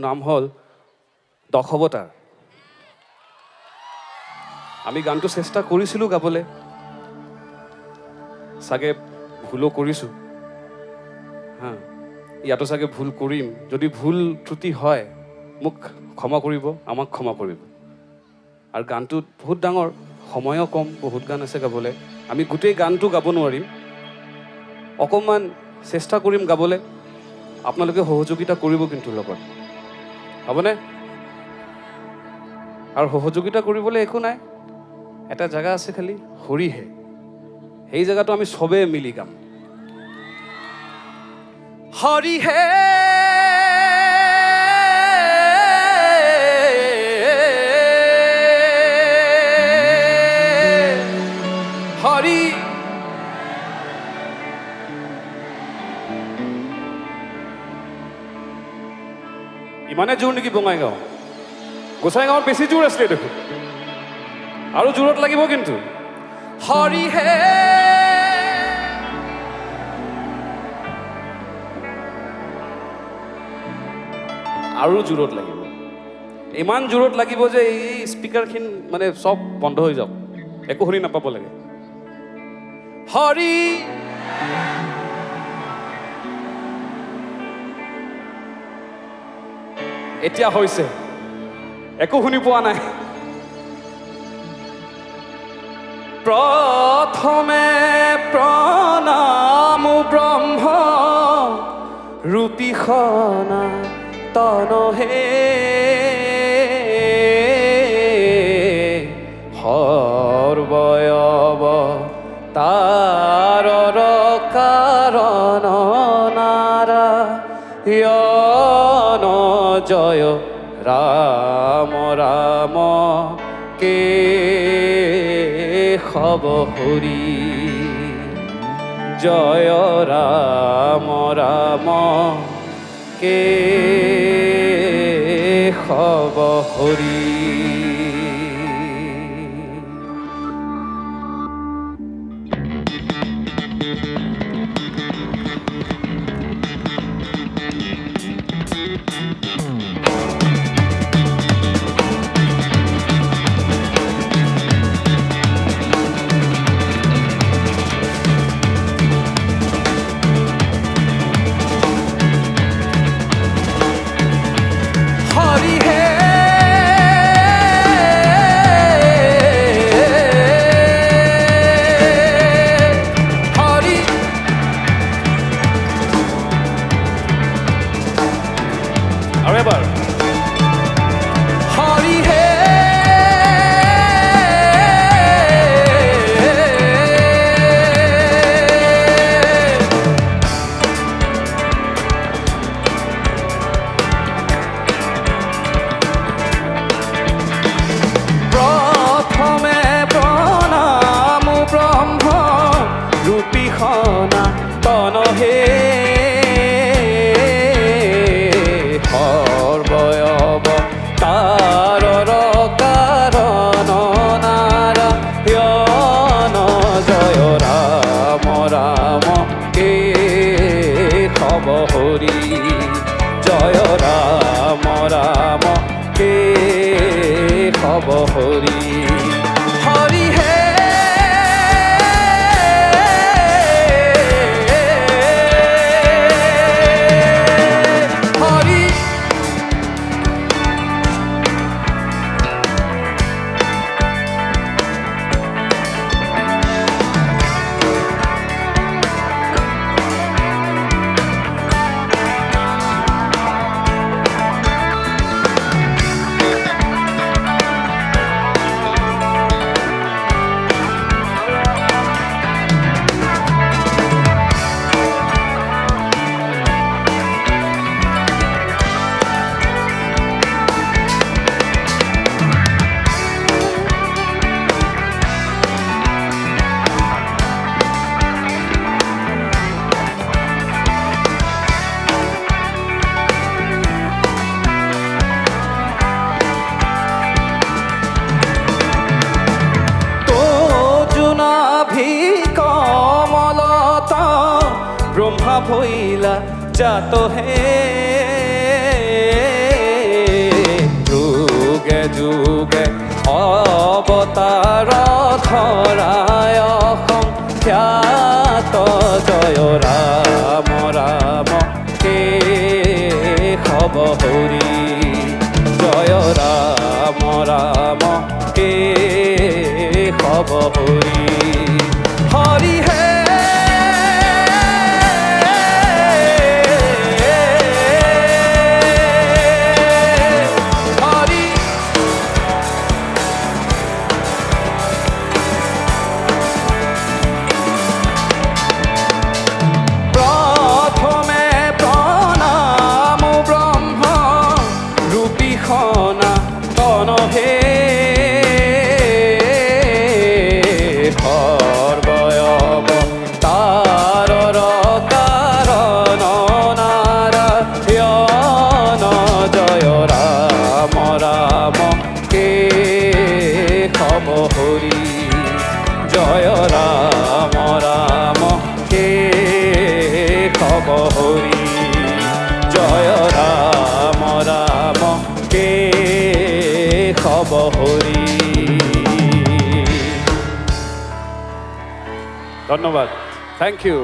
নাম হল দখবতাৰ। আমি গানটো চেষ্টা কৰিছিলোঁ গাবলৈ, চাগে ভুলো কৰিছোঁ, হা ইয়াতো চাগে ভুল কৰিম। যদি ভুল ত্ৰুটি হয় মোক ক্ষমা কৰিব, আমাক ক্ষমা কৰিব। আৰু গানটোত বহুত ডাঙৰ, সময়ো কম, বহুত গান আছে গাবলৈ। আমি গোটেই গানটো গাব নোৱাৰিম, অকণমান চেষ্টা কৰিম গাবলৈ। আপোনালোকে সহযোগিতা কৰিব কিন্তু লগত, হ'বনে? আৰু সহযোগিতা কৰিবলৈ একো নাই, এটা জেগা আছে খালি, হৰিহে। সেই জেগাটো আমি চবেই মিলি গাম। হৰিহে হৰি ইমানে জোৰ নেকি বঙাইগাঁও? গোসাইগাঁৱত বেছি জোৰ আছিলে দেখোন, আৰু জোৰত লাগিব কিন্তু। হৰিহে আৰু জোৰত লাগিব, ইমান জোৰত লাগিব যে এই স্পীকাৰখিনি মানে চব বন্ধ হৈ যাওক, একো শুনি নাপাব লাগে। হৰি এতিয়া হৈছে, একো শুনি পোৱা নাই। প্ৰথমে প্ৰণাম ব্ৰহ্ম ৰূপী সনাতনহে, সৰ্বয়ব তাৰৰ কাৰণ নাৰায়ণ জয় ৰাম ৰাম কেশৱ হৰি, জয় ৰাম ৰাম কেশৱ হৰি। সৰ্বয়ব তাৰৰ কাৰণ নাৰায়ণ জয় ৰাম ৰাম কেশৱ হৰি, জয় ৰাম ৰাম কেশৱ হৰি। হৰিহে ব্ৰহ্মা ভৈলা জাত হে যুগে অবতাৰ ধৰায় সংখ্যাত জয় ৰাম ৰাম কেশৱ হৰি জয় ৰাম ৰাম কেশৱ হৰি হৰি হে জয় ৰাম ৰাম কেশৱ হৰি জয় ৰাম ৰাম কেশৱ হৰি ধন্যবাদ থ্যাংক ইউ